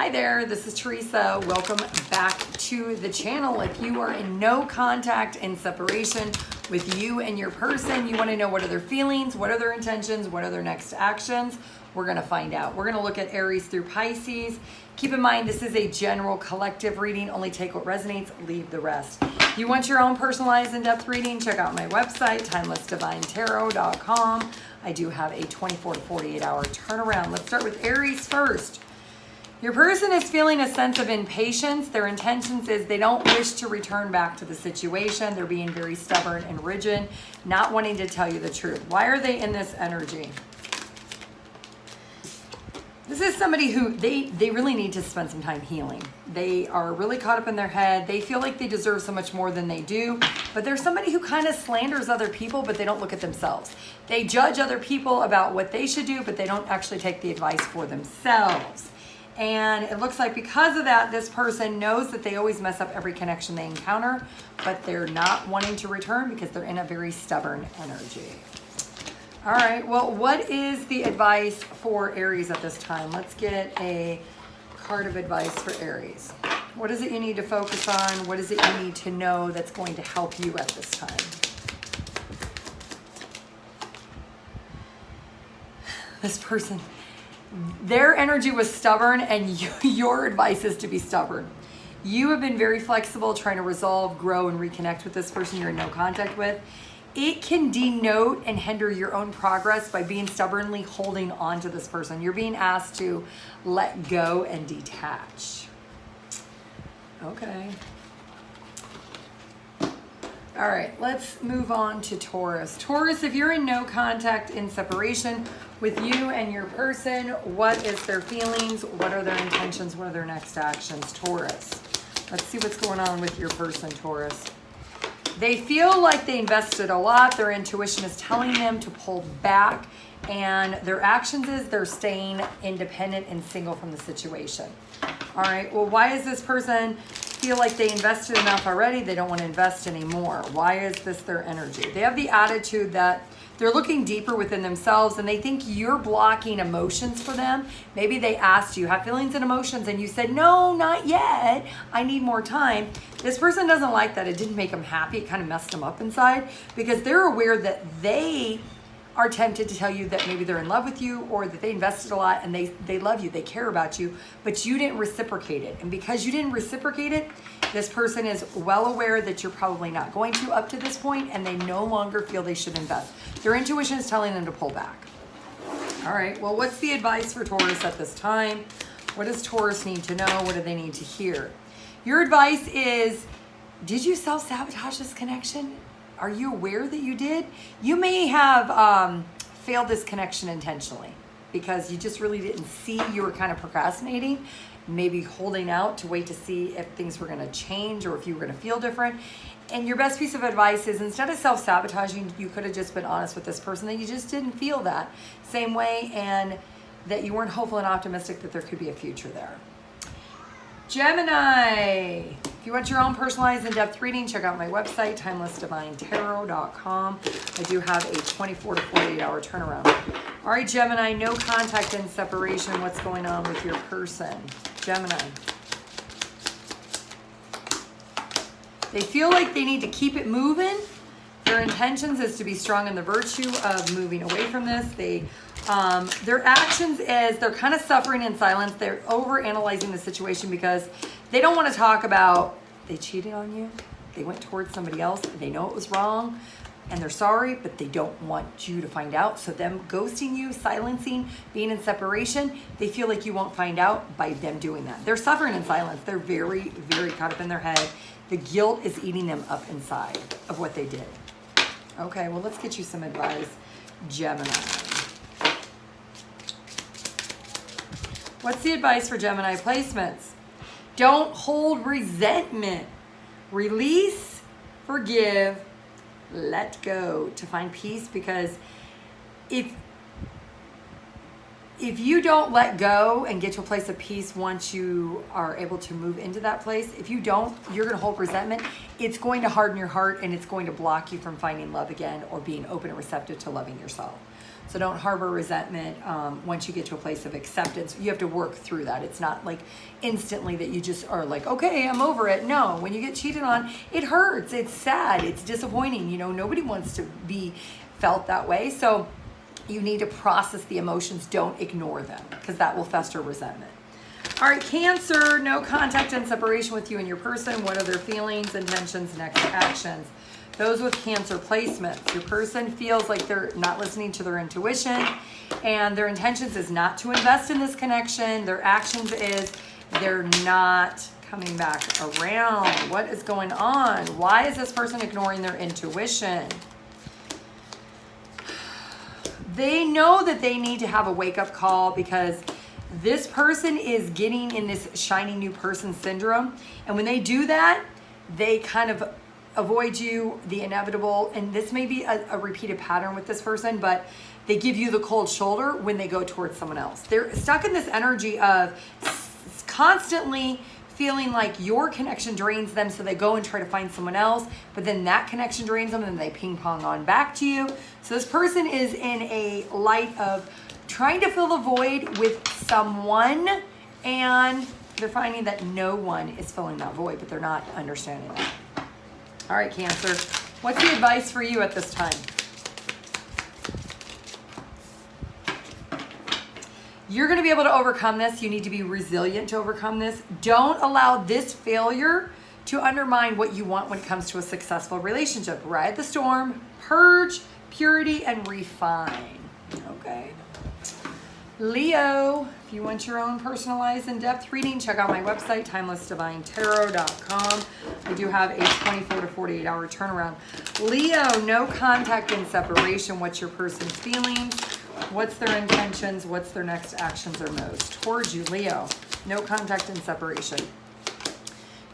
Hi there, this is Teresa. Welcome back to the channel. If you are in no contact and separation with you and your person, you want to know what are their feelings, what are their intentions, what are their next actions, we're going to find out. We're going to look at Aries through Pisces. Keep in mind, this is a general collective reading. Only take what resonates, leave the rest. If you want your own personalized in-depth reading, check out my website, TimelessDivineTarot.com. I do have a 24 to 48 hour turnaround. Let's start with Aries first. Your person is feeling a sense of impatience. Their intentions is they don't wish to return back to the situation. They're being very stubborn and rigid, not wanting to tell you the truth. Why are they in this energy? This is somebody who they really need to spend some time healing. They are really caught up in their head. They feel like they deserve so much more than they do. But there's somebody who kind of slanders other people, but they don't look at themselves. They judge other people about what they should do, but they don't actually take the advice for themselves. And it looks like because of that, this person knows that they always mess up every connection they encounter, but they're not wanting to return because they're in a very stubborn energy. All right, well, what is the advice for Aries at this time? Let's get a card of advice for Aries. What is it you need to focus on? What is it you need to know that's going to help you at this time? This person, their energy was stubborn, and your advice is to be stubborn. You have been very flexible, trying to resolve, grow, and reconnect with this person you're in no contact with. It can denote and hinder your own progress by being stubbornly holding on to this person. You're being asked to let go and detach. Okay. All right, let's move on to Taurus. Taurus, if you're in no contact in separation with you and your person, what is their feelings? What are their intentions? What are their next actions? Taurus. Let's see what's going on with your person, Taurus. They feel like they invested a lot. Their intuition is telling them to pull back, and their actions is they're staying independent and single from the situation. All right, well, why does this person feel like they invested enough already? They don't want to invest anymore. Why is this their energy? They have the attitude that they're looking deeper within themselves, and they think you're blocking emotions for them. Maybe they asked you, have feelings and emotions, and you said, no, not yet. I need more time. This person doesn't like that. It didn't make them happy. It kind of messed them up inside because they're aware that they are tempted to tell you that maybe they're in love with you or that they invested a lot and they love you, they care about you, but you didn't reciprocate it. And because you didn't reciprocate it, this person is well aware that you're probably not going to up to this point, and they no longer feel they should invest. Their intuition is telling them to pull back. All right, well, what's the advice for Taurus at this time? What does Taurus need to know? What do they need to hear? Your advice is, did you self-sabotage this connection? Are you aware that you did? You may have failed this connection intentionally because you just really didn't see. You were kind of procrastinating, maybe holding out to wait to see if things were going to change or if you were going to feel different. And your best piece of advice is, instead of self-sabotaging, you could have just been honest with this person that you just didn't feel that same way, and that you weren't hopeful and optimistic that there could be a future there. Gemini, if you want your own personalized in-depth reading, check out my website, TimelessDivineTarot.com. I do have a 24 to 48 hour turnaround. All right, Gemini, no contact and separation. What's going on with your person? Gemini. They feel like they need to keep it moving. Their intentions is to be strong in the virtue of moving away from this. Their actions is they're kind of suffering in silence. They're over-analyzing the situation because they don't want to talk about they cheated on you, they went towards somebody else, they know it was wrong, and they're sorry, but they don't want you to find out. So them ghosting you, silencing, being in separation, they feel like you won't find out by them doing that. They're suffering in silence. They're very, very caught up in their head. The guilt is eating them up inside of what they did. Okay, well, let's get you some advice, Gemini. What's the advice for Gemini placements? Don't hold resentment. Release, forgive, let go to find peace, because if you don't let go and get to a place of peace once you are able to move into that place, if you don't, you're going to hold resentment. It's going to harden your heart, and it's going to block you from finding love again or being open and receptive to loving yourself. So So don't harbor resentment once you get to a place of acceptance. You have to work through that. It's not like instantly that you just are like, okay, I'm over it. No, when you get cheated on, it hurts. It's sad. It's disappointing. You know, nobody wants to be felt that way. So you need to process the emotions. Don't ignore them because that will fester resentment. All right, Cancer, no contact and separation with you and your person. What are their feelings, intentions, next actions? Those with Cancer placements, your person feels like they're not listening to their intuition and their intentions is not to invest in this connection. Their actions is they're not coming back around. What is going on? Why is this person ignoring their intuition? They know that they need to have a wake-up call because this person is getting in this shiny new person syndrome. And when they do that, they kind of avoid you, the inevitable. And this may be a repeated pattern with this person, but they give you the cold shoulder when they go towards someone else. They're stuck in this energy of constantly feeling like your connection drains them, so they go and try to find someone else, but then that connection drains them and then they ping pong on back to you. So this person is in a light of trying to fill the void with someone, and they're finding that no one is filling that void, but they're not understanding that. All right, Cancer, what's the advice for you at this time? You're going to be able to overcome this. You need to be resilient to overcome this. Don't allow this failure to undermine what you want when it comes to a successful relationship. Ride the storm, purge, purity, and refine. Okay. Leo, if you want your own personalized in-depth reading, check out my website, TimelessDivineTarot.com. I do have a 24 to 48 hour turnaround. Leo, no contact and separation. What's your person's feelings? What's their intentions? What's their next actions or moves towards you? Leo, no contact and separation.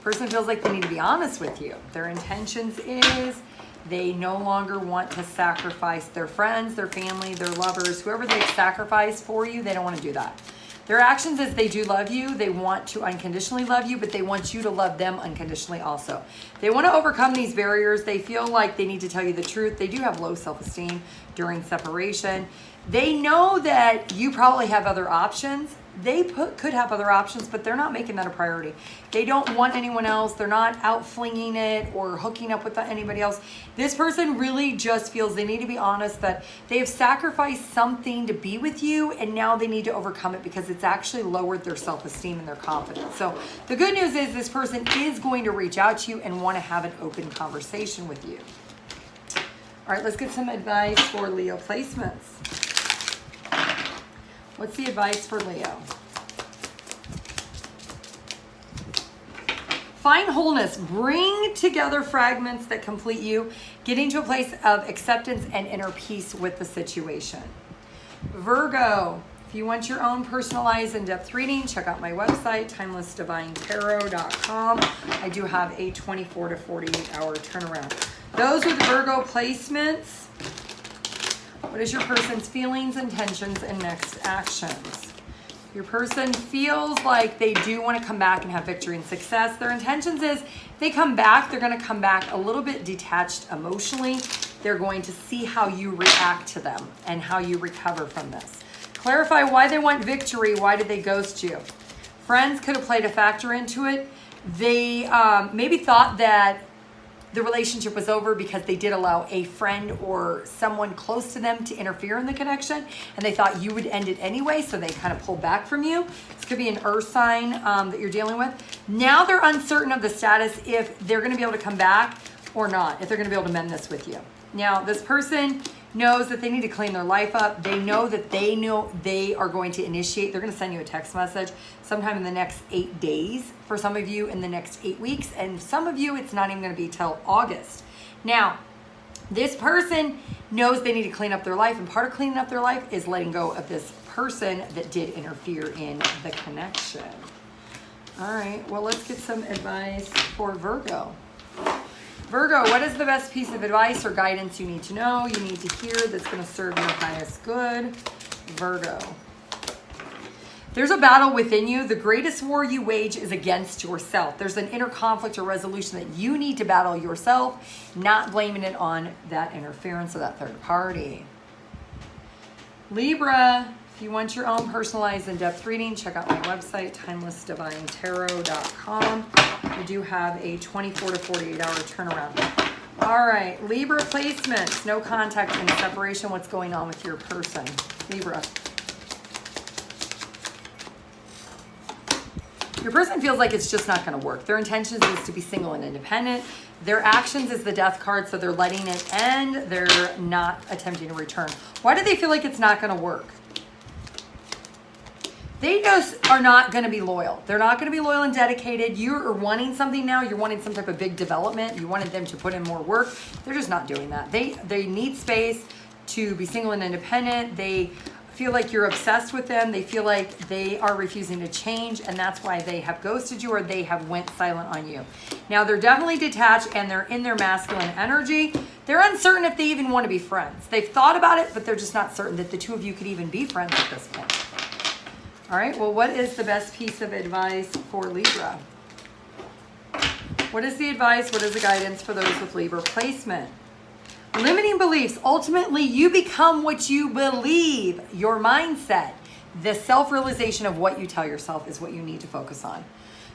Person feels like they need to be honest with you. Their intentions is they no longer want to sacrifice their friends, their family, their lovers, whoever they've sacrificed for you. They don't want to do that. Their actions is they do love you. They want to unconditionally love you, but they want you to love them unconditionally also. They want to overcome these barriers. They feel like they need to tell you the truth. They do have low self-esteem during separation. They know that you probably have other options. They could have other options, but they're not making that a priority. They don't want anyone else. They're not out flinging it or hooking up with anybody else. This person really just feels they need to be honest that they have sacrificed something to be with you, and now they need to overcome it because it's actually lowered their self-esteem and their confidence. So the good news is this person is going to reach out to you and want to have an open conversation with you. All right, let's get some advice for Leo placements. What's the advice for Leo? Find wholeness. Bring together fragments that complete you, getting to a place of acceptance and inner peace with the situation. Virgo, if you want your own personalized in-depth reading, check out my website, TimelessDivineTarot.com. I do have a 24 to 48 hour turnaround. Those with Virgo placements, what is your person's feelings, intentions, and next actions? Your person feels like they do want to come back and have victory and success. Their intentions is they come back, they're going to come back a little bit detached emotionally. They're going to see how you react to them and how you recover from this. Clarify why they want victory. Why did they ghost you? Friends could have played a factor into it. They maybe thought that the relationship was over because they did allow a friend or someone close to them to interfere in the connection, and they thought you would end it anyway, so they kind of pulled back from you. This could be an earth sign that you're dealing with. Now they're uncertain of the status if they're going to be able to come back or not, if they're going to be able to mend this with you. Now, this person knows that they need to clean their life up. They know that they are going to initiate. They're going to send you a text message sometime in the next 8 days. For some of you, in the next 8 weeks. And some of you, it's not even going to be till August. Now, this person knows they need to clean up their life. And part of cleaning up their life is letting go of this person that did interfere in the connection. All right, well, let's get some advice for Virgo. Virgo, what is the best piece of advice or guidance you need to know, you need to hear that's going to serve your highest good? Virgo. There's a battle within you. The greatest war you wage is against yourself. There's an inner conflict or resolution that you need to battle yourself, not blaming it on that interference or that third party. Libra, if you want your own personalized in-depth reading, check out my website, TimelessDivineTarot.com. I do have a 24 to 48 hour turnaround. All right, Libra placements, no contact and separation. What's going on with your person? Libra. Your person feels like it's just not going to work. Their intentions is to be single and independent. Their actions is the death card, so they're letting it end. They're not attempting to return. Why do they feel like it's not going to work? They just are not going to be loyal. They're not going to be loyal and dedicated. You are wanting something now. You're wanting some type of big development. You wanted them to put in more work. They're just not doing that. They need space to be single and independent. They feel like you're obsessed with them. They feel like they are refusing to change, and that's why they have ghosted you or they have went silent on you. Now, they're definitely detached and they're in their masculine energy. They're uncertain if they even want to be friends. They've thought about it, but they're just not certain that the two of you could even be friends at this point. All right, well, what is the best piece of advice for Libra? What is the advice? What is the guidance for those with Libra placement? Limiting beliefs. Ultimately, you become what you believe. Your mindset, the self-realization of what you tell yourself is what you need to focus on.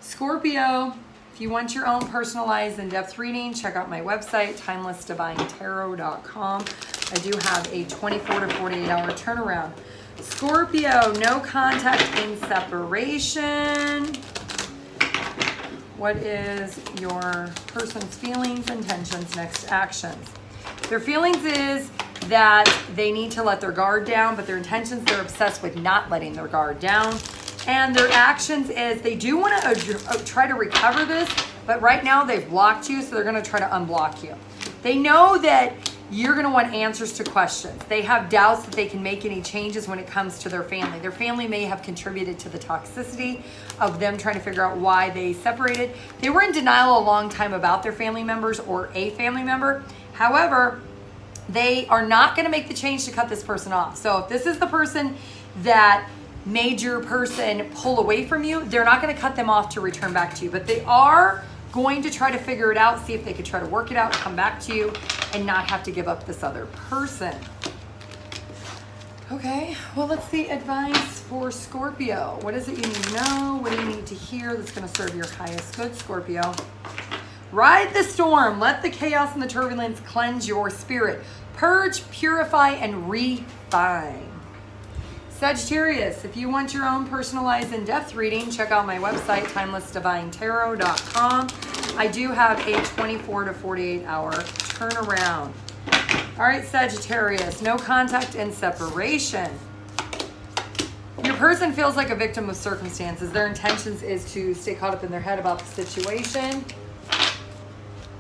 Scorpio, if you want your own personalized in-depth reading, check out my website, TimelessDivineTarot.com. I do have a 24 to 48 hour turnaround. Scorpio, no contact in separation. What is your person's feelings, intentions, next actions? Their feelings is that they need to let their guard down, but their intentions, they're obsessed with not letting their guard down. And their actions is they do want to try to recover this, but right now they've blocked you, so they're going to try to unblock you. They know that you're going to want answers to questions. They have doubts that they can make any changes when it comes to their family. Their family may have contributed to the toxicity of them trying to figure out why they separated. They were in denial a long time about their family members or a family member. However, they are not going to make the change to cut this person off. So if this is the person that made your person pull away from you, they're not going to cut them off to return back to you. But they are going to try to figure it out, see if they could try to work it out, come back to you, and not have to give up this other person. Okay, well, let's see advice for Scorpio. What is it you need to know? What do you need to hear that's going to serve your highest good, Scorpio? Ride the storm. Let the chaos and the turbulence cleanse your spirit. Purge, purify, and refine. Sagittarius, if you want your own personalized in-depth reading, check out my website, TimelessDivineTarot.com. I do have a 24 to 48 hour turnaround. All right, Sagittarius, no contact and separation. Your person feels like a victim of circumstances. Their intentions is to stay caught up in their head about the situation.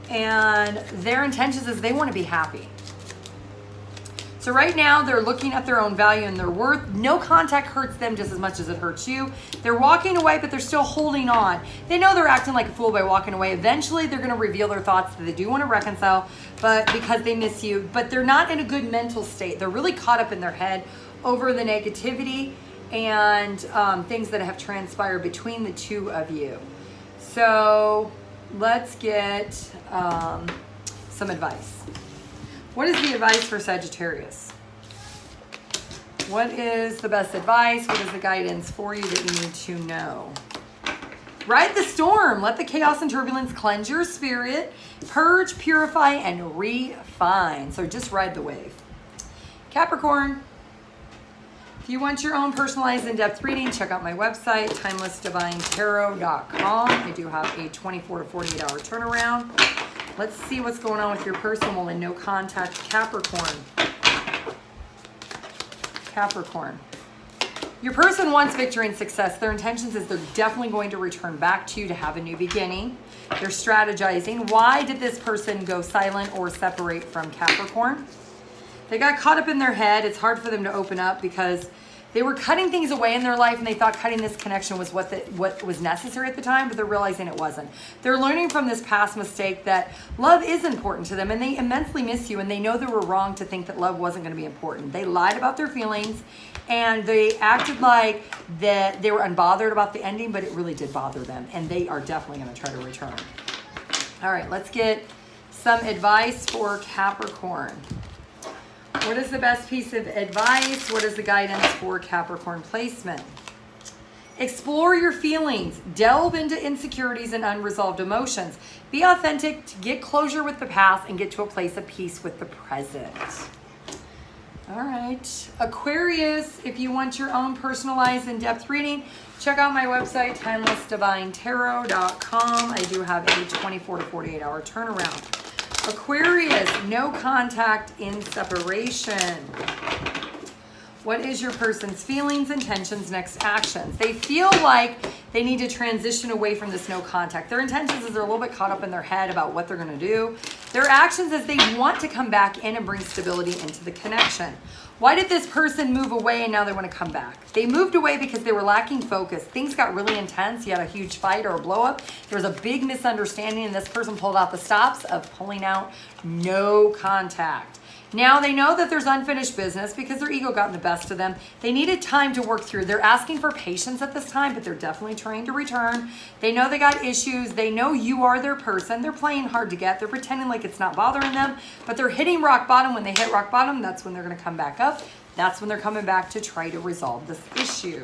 And their intentions is they want to be happy. So right now they're looking at their own value and their worth. No contact hurts them just as much as it hurts you. They're walking away, but they're still holding on. They know they're acting like a fool by walking away. Eventually they're going to reveal their thoughts that they do want to reconcile, but because they miss you, but they're not in a good mental state. They're really caught up in their head over the negativity and things that have transpired between the two of you. So let's get some advice. What is the advice for Sagittarius? What is the best advice? What is the guidance for you that you need to know? Ride the storm. Let the chaos and turbulence cleanse your spirit. Purge, purify, and refine. So just ride the wave. Capricorn. If you want your own personalized in-depth reading, check out my website, TimelessDivineTarot.com. I do have a 24 to 48 hour turnaround. Let's see what's going on with your person while in no contact. Capricorn. Capricorn. Your person wants victory and success. Their intentions is they're definitely going to return back to you to have a new beginning. They're strategizing. Why did this person go silent or separate from Capricorn? They got caught up in their head. It's hard for them to open up because they were cutting things away in their life and they thought cutting this connection was what was necessary at the time, but they're realizing it wasn't. They're learning from this past mistake that love is important to them and they immensely miss you and they know they were wrong to think that love wasn't going to be important. They lied about their feelings and they acted like that they were unbothered about the ending, but it really did bother them and they are definitely going to try to return. All right, let's get some advice for Capricorn. What is the best piece of advice? What is the guidance for Capricorn placement? Explore your feelings. Delve into insecurities and unresolved emotions. Be authentic to get closure with the past and get to a place of peace with the present. All right. Aquarius, if you want your own personalized in-depth reading, check out my website, TimelessDivineTarot.com. I do have a 24 to 48 hour turnaround. Aquarius, no contact in separation. What is your person's feelings, intentions, next actions? They feel like they need to transition away from this no contact. Their intentions is they're a little bit caught up in their head about what they're going to do. Their actions is they want to come back in and bring stability into the connection. Why did this person move away and now they want to come back? They moved away because they were lacking focus. Things got really intense. You had a huge fight or a blow up. There was a big misunderstanding and this person pulled out the stops of pulling out no contact. Now they know that there's unfinished business because their ego got in the best of them. They needed time to work through. They're asking for patience at this time, but they're definitely trying to return. They know they got issues. They know you are their person. They're playing hard to get. They're pretending like it's not bothering them, but they're hitting rock bottom. When they hit rock bottom, that's when they're going to come back up. That's when they're coming back to try to resolve this issue.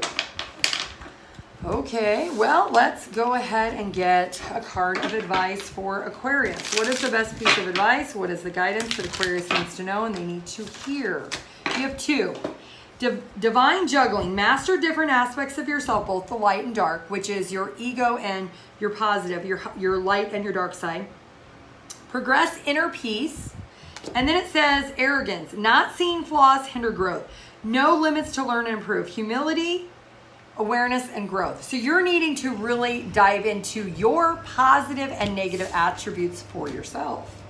Okay, well, let's go ahead and get a card of advice for Aquarius. What is the best piece of advice? What is the guidance that Aquarius needs to know and they need to hear? You have two. Divine juggling. Master different aspects of yourself, both the light and dark, which is your ego and your positive, your light and your dark side. Progress inner peace. And then it says arrogance. Not seeing flaws hinder growth. No limits to learn and improve. Humility, awareness, and growth. So you're needing to really dive into your positive and negative attributes for yourself.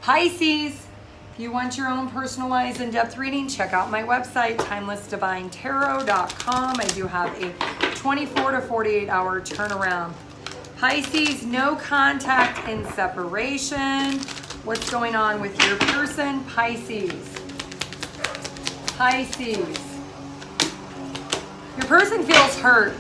Pisces, if you want your own personalized in-depth reading, check out my website, TimelessDivineTarot.com. I do have a 24 to 48 hour turnaround. Pisces, no contact in separation. What's going on with your person? Pisces. Pisces. Your person feels hurt.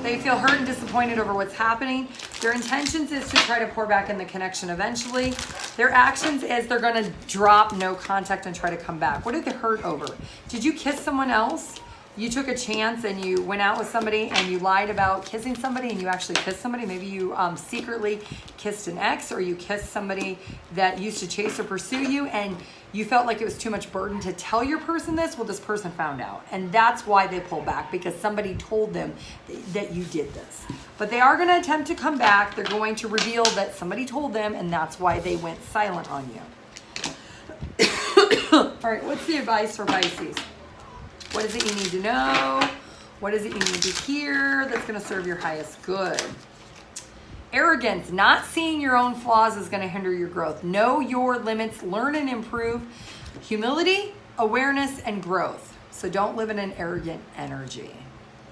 They feel hurt and disappointed over what's happening. Their intentions is to try to pour back in the connection eventually. Their actions is they're going to drop no contact and try to come back. What did they hurt over? Did you kiss someone else? You took a chance and you went out with somebody and you lied about kissing somebody and you actually kissed somebody. Maybe you secretly kissed an ex, or you kissed somebody that used to chase or pursue you and you felt like it was too much burden to tell your person this. Well, this person found out. And that's why they pull back, because somebody told them that you did this. But they are going to attempt to come back. They're going to reveal that somebody told them, and that's why they went silent on you. All right, what's the advice for Pisces? What is it you need to know? What is it you need to hear that's going to serve your highest good? Arrogance, not seeing your own flaws is going to hinder your growth. Know your limits, learn and improve. Humility, awareness, and growth. So don't live in an arrogant energy.